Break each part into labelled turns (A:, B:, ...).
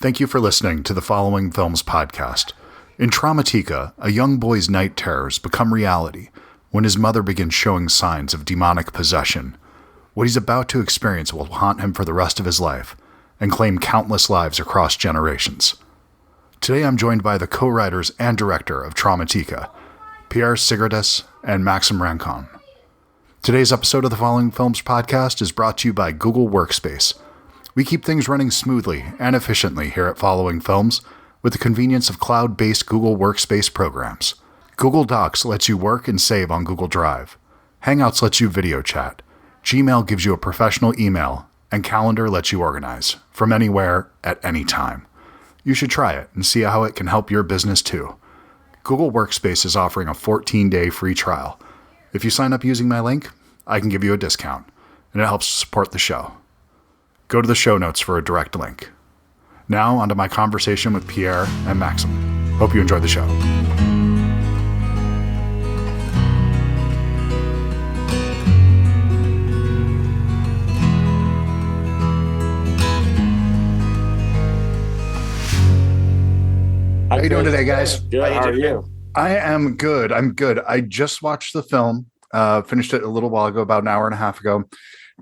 A: Thank you for listening to the Following Films podcast. In Traumatika, a young boy's night terrors become reality when his mother begins showing signs of demonic possession. What he's about to experience will haunt him for the rest of his life and claim countless lives across generations. Today I'm joined by the co-writers and director of Traumatika, Pierre Tsigaridis and Maxime Rançon. Today's episode of the Following Films podcast is brought to you by Google Workspace. We keep things running smoothly and efficiently here at Following Films with the convenience of cloud-based Google Workspace programs. Google Docs lets you work and save on Google Drive. Hangouts lets you video chat. Gmail gives you a professional email, and Calendar lets you organize from anywhere at any time. You should try it and see how it can help your business too. Google Workspace is offering a 14-day free trial. If you sign up using my link, I can give you a discount, and it helps support the show. Go to the show notes for a direct link. Now, onto my conversation with Pierre and Maxime. Hope you enjoy the show. How are you doing today, guys?
B: Good. How are you?
A: I am good. I'm good. I just watched the film, finished it a little while ago, about an hour and a half ago.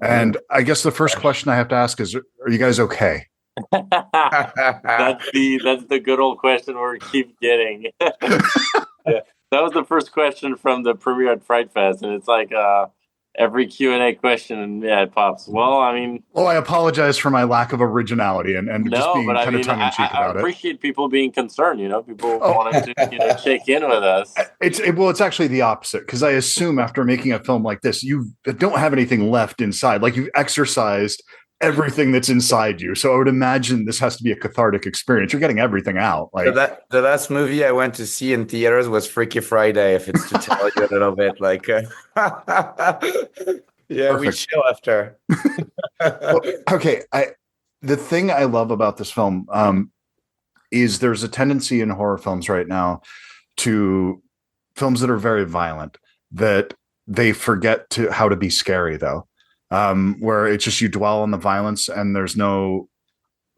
A: And I guess the first question I have to ask is, are you guys okay?
B: That's the good old question we keep getting. Yeah, that was the first question from the premiere at Fright Fest, and it's like every Q&A question, and yeah, it pops. Well, I mean,
A: I apologize for my lack of originality and just being kind of tongue in cheek about it.
B: I appreciate people being concerned. People wanting to check in with us.
A: It's actually the opposite, because I assume after making a film like this, you don't have anything left inside. Like, you've exercised everything that's inside you. So I would imagine this has to be a cathartic experience. You're getting everything out. Like,
C: the last movie I went to see in theaters was Freaky Friday, if it's to tell you a little bit. Like, yeah,
A: Perfect.
C: We chill after.
A: Well, okay. The thing I love about this film is there's a tendency in horror films right now to films that are very violent, that they forget how to be scary, though. Where it's just you dwell on the violence and there's no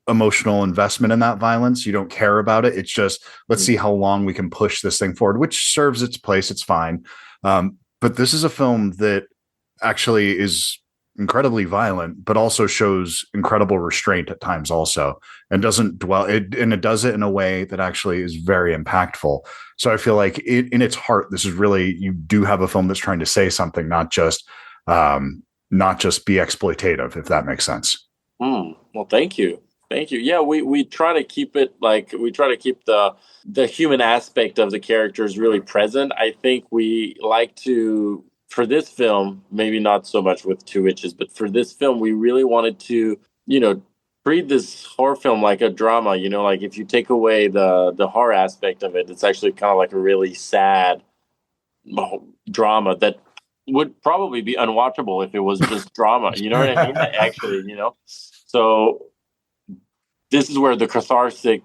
A: emotional investment in that violence. You don't care about it. It's just, let's see how long we can push this thing forward, which serves its place. It's fine. But this is a film that actually is incredibly violent, but also shows incredible restraint at times also, and doesn't dwell it. And it does it in a way that actually is very impactful. So I feel like in its heart, this is really, you do have a film that's trying to say something, not just be exploitative, if that makes sense.
B: Well, thank you. Yeah, we try to keep it we try to keep the human aspect of the characters really present. I think we like to, for this film, maybe not so much with Two Witches, but for this film, we really wanted to, treat this horror film like a drama. Like, if you take away the horror aspect of it, it's actually kind of like a really sad drama that would probably be unwatchable if it was just drama. You know what I mean? Actually, So this is where the cathartic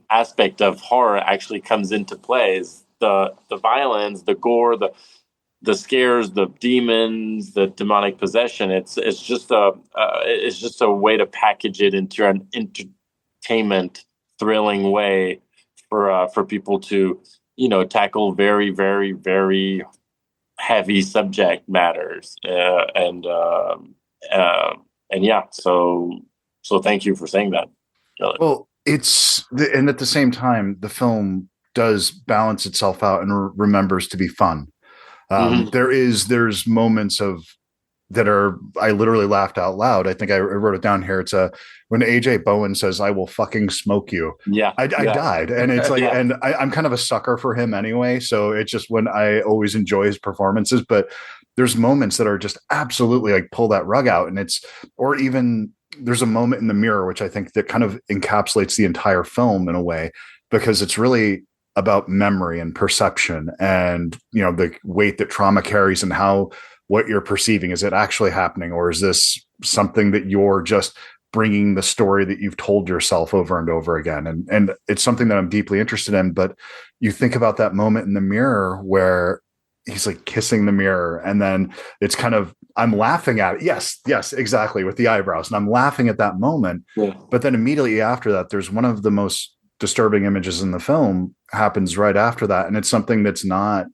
B: aspect of horror actually comes into play. Is the violence, the gore, the scares, the demons, the demonic possession. It's just a way to package it into an entertainment, thrilling way for people to tackle very, very, very heavy subject matters, and yeah, so thank you for saying that.
A: Well, and at the same time, the film does balance itself out and remembers to be fun. There's moments that are, I literally laughed out loud. I think I wrote it down here. It's when AJ Bowen says, "I will fucking smoke you."
B: Yeah,
A: I died, and it's like, and I'm kind of a sucker for him anyway. So it's just, when I always enjoy his performances, but there's moments that are just absolutely like pull that rug out, and or even there's a moment in the mirror, which I think that kind of encapsulates the entire film in a way, because it's really about memory and perception, and the weight that trauma carries, and how what you're perceiving, is it actually happening, or is this something that you're just bringing the story that you've told yourself over and over again? And it's something that I'm deeply interested in. But you think about that moment in the mirror where he's like kissing the mirror, and then it's kind of, I'm laughing at it. Yes, exactly, with the eyebrows, and I'm laughing at that moment.
B: Yeah.
A: But then immediately after that, there's one of the most disturbing images in the film happens right after that, and it's something that's not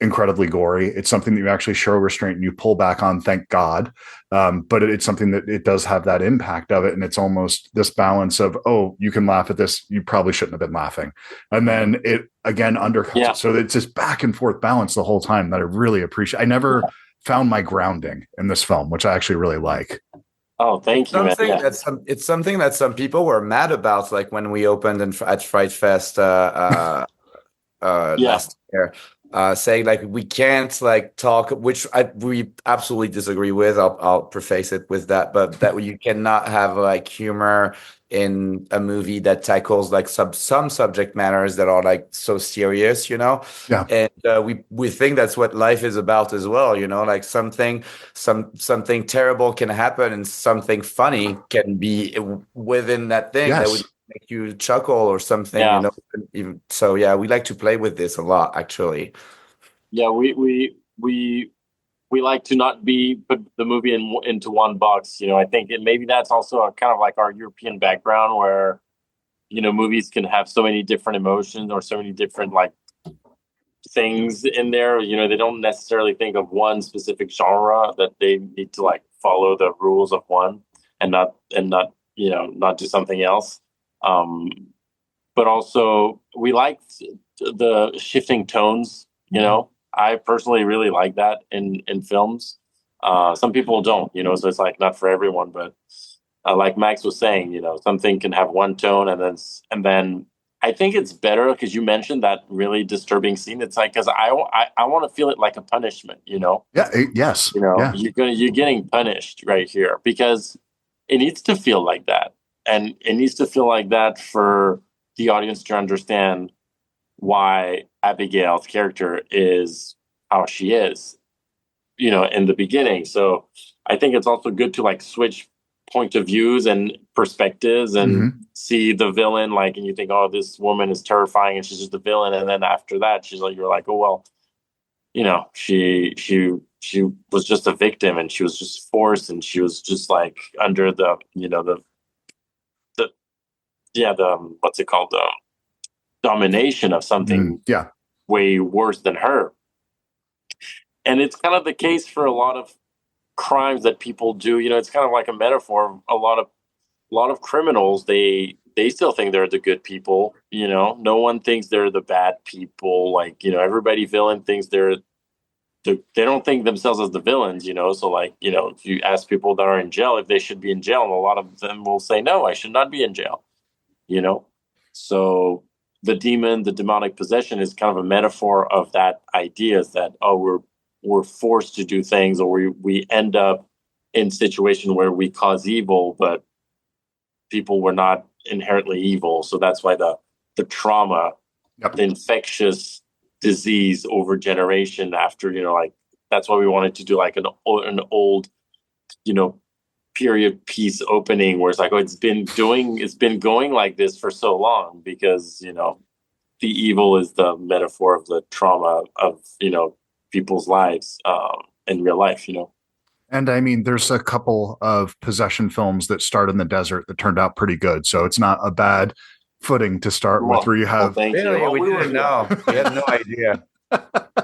A: incredibly gory. It's something that you actually show restraint and you pull back on, thank God. But it's something that it does have that impact of it. And it's almost this balance of, oh, you can laugh at this. You probably shouldn't have been laughing. And then it again undercuts it. So it's this back and forth balance the whole time that I really appreciate. I never found my grounding in this film, which I actually really like.
B: Oh, thank you, man.
C: It's something that some people were mad about, like when we opened at Fright Fest last year. Saying like we can't like talk, which we absolutely disagree with. I'll preface it with that, but that you cannot have like humor in a movie that tackles like some subject matters that are like so serious, you know.
A: Yeah.
C: And we think that's what life is about as well, you know. Like something terrible can happen and something funny can be within that thing that would make you chuckle or something, you know. So we like to play with this a lot, actually.
B: Yeah, we like to not put the movie into one box. You know, I think maybe that's also a kind of like our European background, where you know movies can have so many different emotions or so many different like things in there. You know, they don't necessarily think of one specific genre, that they need to like follow the rules of one and not you know not do something else. But also we like the shifting tones, you know. I personally really like that in films. Some people don't, you know, so it's like not for everyone, but like Max was saying, you know, something can have one tone and then I think it's better because you mentioned that really disturbing scene. It's like, because I want to feel it like a punishment, you know?
A: Yeah. Yes.
B: You know, you're getting punished right here because it needs to feel like that. And it needs to feel like that for the audience to understand why Abigail's character is how she is, you know, in the beginning. So I think it's also good to like switch point of views and perspectives and see the villain, like, and you think, oh, this woman is terrifying and she's just the villain. And then after that, you're like, oh, well, you know, she was just a victim and she was just forced and she was just like under the, you know, the what's it called? The domination of something way worse than her. And it's kind of the case for a lot of crimes that people do. You know, it's kind of like a metaphor. A lot of criminals, they still think they're the good people. You know, no one thinks they're the bad people. Like, you know, everybody villain thinks they don't think themselves as the villains, you know. So like, you know, if you ask people that are in jail if they should be in jail, and a lot of them will say, no, I should not be in jail, you know. So the demonic possession is kind of a metaphor of that idea, is that, oh, we're forced to do things, or we end up in situation where we cause evil, but people were not inherently evil. So that's why the trauma, the infectious disease over generation after, you know, like that's why we wanted to do like an old, you know, period piece opening where it's like, oh, it's been going like this for so long, because, you know, the evil is the metaphor of the trauma of, you know, people's lives in real life, you know.
A: And I mean, there's a couple of possession films that start in the desert that turned out pretty good. So it's not a bad footing to start with, where you have.
C: Thank you. Well, we didn't know. We had no idea.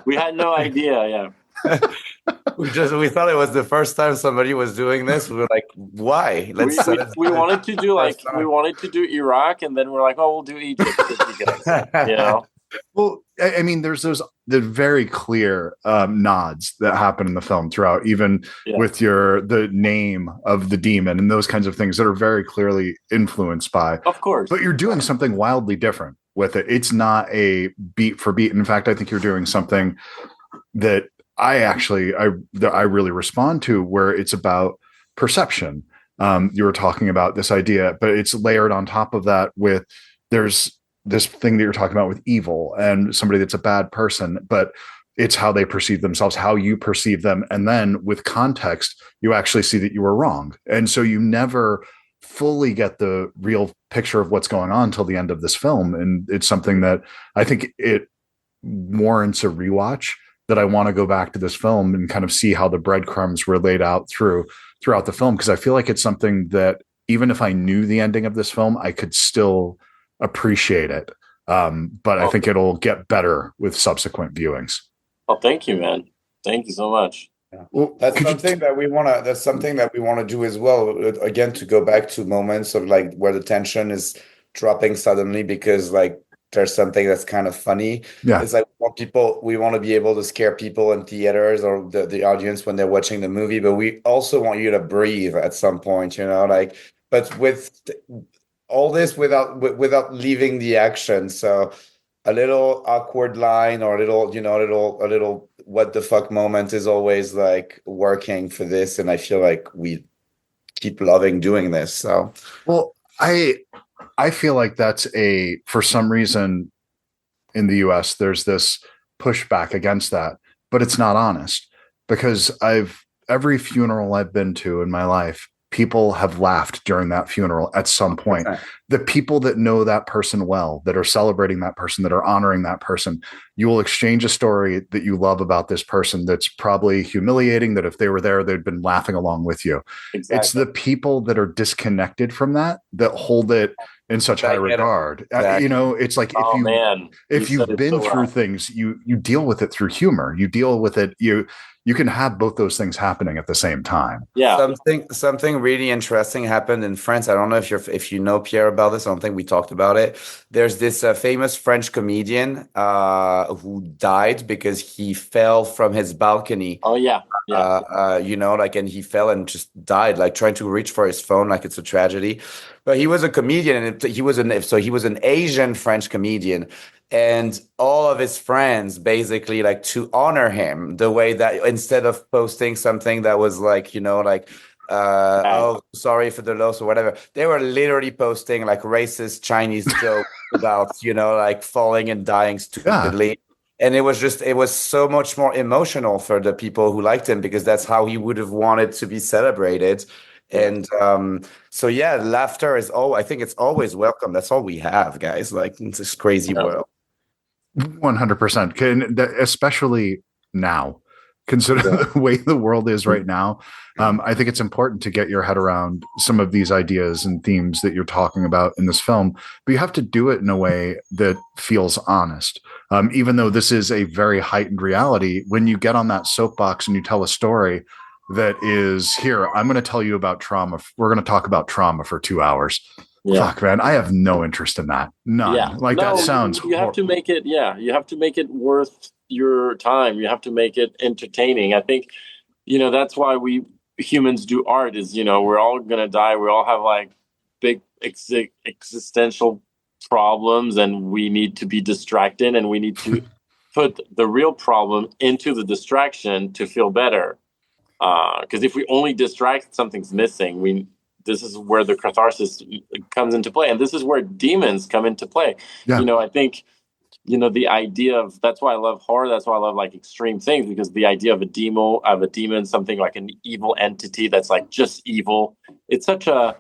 B: We had no idea. Yeah.
C: we thought it was the first time somebody was doing this. We were like, why?
B: We wanted to do like Iraq, and then we're like, oh, we'll do Egypt, you know.
A: Well, I mean, there's the very clear nods that happen in the film throughout, even with the name of the demon and those kinds of things that are very clearly influenced by.
B: Of course.
A: But you're doing something wildly different with it. It's not a beat for beat. In fact, I think you're doing something that I really respond to, where it's about perception. You were talking about this idea, but it's layered on top of that with there's this thing that you're talking about with evil and somebody that's a bad person, but it's how they perceive themselves, how you perceive them. And then with context, you actually see that you were wrong. And so you never fully get the real picture of what's going on until the end of this film. And it's something that I think it warrants a rewatch. that I want to go back to this film and kind of see how the breadcrumbs were laid out throughout the film, because I feel like it's something that even if I knew the ending of this film, I could still appreciate it. But I think it'll get better with subsequent viewings.
B: Oh, thank you, man. Thank you so much.
C: Yeah. Well, that's something that we want to do as well. Again, to go back to moments of like where the tension is dropping suddenly because like there's something that's kind of funny.
A: Yeah.
C: It's like we want to be able to scare people in theaters or the audience when they're watching the movie, but we also want you to breathe at some point, like, but with all this without leaving the action. So a little awkward line or a little what the fuck moment is always like working for this. And I feel like we keep loving doing this. So,
A: well, I feel like that's for some reason in the US, there's this pushback against that, but it's not honest, because every funeral I've been to in my life, people have laughed during that funeral at some point. Okay. The people that know that person well, that are celebrating that person, that are honoring that person, you will exchange a story that you love about this person that's probably humiliating, that if they were there, they'd been laughing along with you. Exactly. It's the people that are disconnected from that hold it in such high regard. Exactly. It's like if you've been through things, you deal with it through humor. You deal with it. You can have both those things happening at the same time.
B: Yeah.
C: Something really interesting happened in France. I don't know if you know, Pierre, about this. I don't think we talked about it. There's this famous French comedian who died because he fell from his balcony.
B: Oh yeah.
C: And he fell and just died, like trying to reach for his phone, like it's a tragedy. But he was a comedian, and he was an Asian French comedian. And all of his friends basically, like, to honor him, the way that instead of posting something that was like, oh, sorry for the loss or whatever, they were literally posting like racist Chinese jokes about, like falling and dying stupidly. Yeah. And it was so much more emotional for the people who liked him, because that's how he would have wanted to be celebrated. And laughter is I think it's always welcome. That's all we have, guys. Like, it's this crazy world.
A: 100%. Especially now, consider the way the world is right now. I think it's important to get your head around some of these ideas and themes that you're talking about in this film, but you have to do it in a way that feels honest. Even though this is a very heightened reality, when you get on that soapbox and you tell a story that is, here, I'm going to tell you about trauma. We're going to talk about trauma for 2 hours. Yeah. Fuck, man, I have no interest in that. None. Yeah. That sounds
B: you have to make it, you have to make it worth your time. You have to make it entertaining. I think, that's why we humans do art is, we're all going to die. We all have like big existential problems, and we need to be distracted, and we need to put the real problem into the distraction to feel better. Because if we only distract, something's missing. This is where the catharsis comes into play, and this is where demons come into play. Yeah. I think, the idea of, that's why I love horror. That's why I love like extreme things, because the idea of a demon, something like an evil entity that's like just evil. It's such a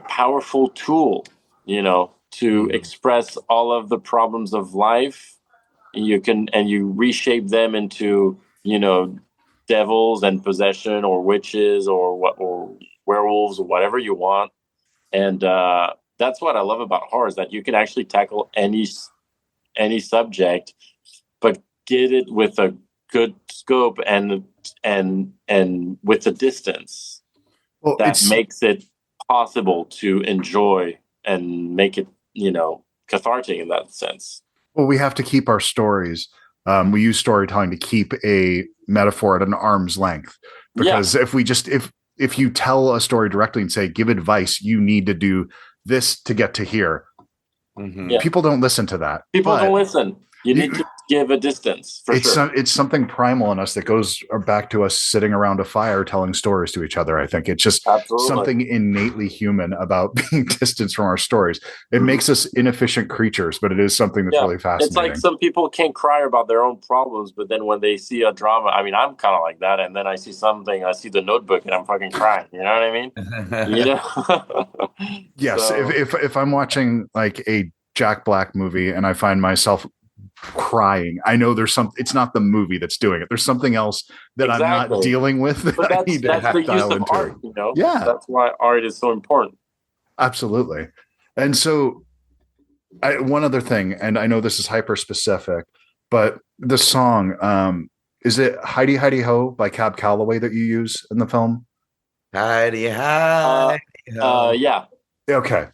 B: powerful tool, to express all of the problems of life. You reshape them into, devils and possession, or witches, or werewolves, or whatever you want. And that's what I love about horror, is that you can actually tackle any subject, but get it with a good scope and with a distance that makes it possible to enjoy and make it, cathartic in that sense.
A: Well, we have to keep our stories. We use storytelling to keep a metaphor at an arm's length, because if you tell a story directly and say, give advice, you need to do this to get to here. Mm-hmm. Yeah. People don't listen to that.
B: People don't listen. You need to give a distance.
A: It's something primal in us that goes back to us sitting around a fire telling stories to each other. I think it's just something innately human about being distanced from our stories. It makes us inefficient creatures, but it is something that's really fascinating.
B: It's like some people can't cry about their own problems, but then when they see a drama, I mean, I'm kind of like that, and then I see something, I see The Notebook, and I'm fucking crying. You know what I mean?
A: Yes. So, if I'm watching like a Jack Black movie and I find myself crying. I know there's it's not the movie that's doing it. There's something else that I'm not dealing with that
B: but
A: I need to
B: that's the use
A: dial
B: of
A: into.
B: art, you know?
A: Yeah.
B: That's why art is so important.
A: Absolutely. And so one other thing, and I know this is hyper specific, but the song, is it Heidi Heidi Ho by Cab Calloway that you use in the film?
C: Heidi, Heidi, Ho.
B: Yeah.
A: Okay.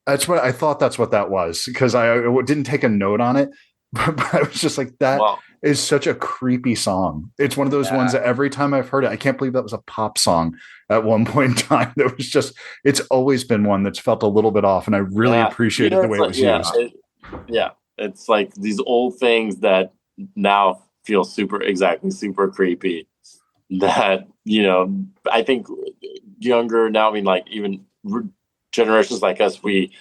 A: That's what I thought. That's what that was, because I didn't take a note on it, but I was just like, that is such a creepy song. It's one of those ones that every time I've heard it, I can't believe that was a pop song at one point in time. That was just, it's always been one that's felt a little bit off, and I really appreciated the way it was used.
B: It's like these old things that now feel super creepy. That, you know, I think younger now, I mean, like even generations like us, we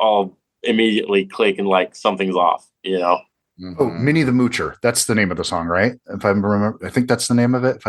B: all immediately click and like something's off, you know.
A: Oh, Minnie the Moocher. That's the name of the song, right? If I remember, I think that's the name of it.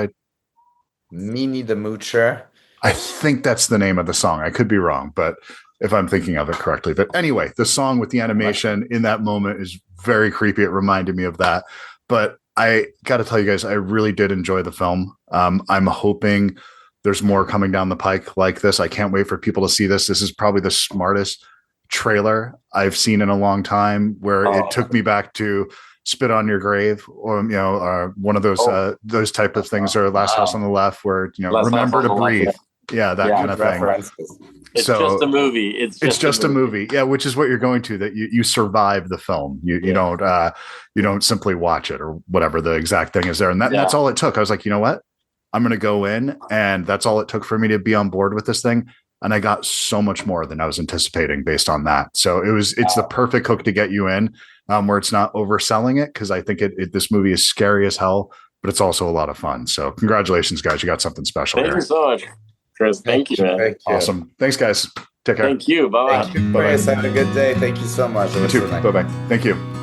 C: Minnie the Moocher.
A: I think that's the name of the song. I could be wrong, but if I'm thinking of it correctly. But anyway, the song with the animation in that moment is very creepy. It reminded me of that. But I got to tell you guys, I really did enjoy the film. I'm hoping there's more coming down the pike like this. I can't wait for people to see this. This is probably the smartest trailer I've seen in a long time, where it took me back to Spit on Your Grave, or, you know, one of those type of things, or Last House on the Left, where, you know, Last Remember to Breathe. Yeah, that kind of thing.
B: It's just a movie. It's just a movie.
A: Yeah, which is what you're going to, that you survive the film. You don't simply watch it, or whatever the exact thing is there. And that's all it took. I was like, you know what? I'm going to go in, and that's all it took for me to be on board with this thing. And I got so much more than I was anticipating based on that. So it's the perfect hook to get you in, where it's not overselling it. Cause I think this movie is scary as hell, but it's also a lot of fun. So congratulations, guys. You got something special.
B: Thank you so much, Chris. Thank you, man.
A: Awesome. Thanks, guys. Take care.
B: Thank you. Bye-bye.
C: Thank you, Chris. Have a good day. Thank you so much.
A: You too. Bye-bye. Thank you.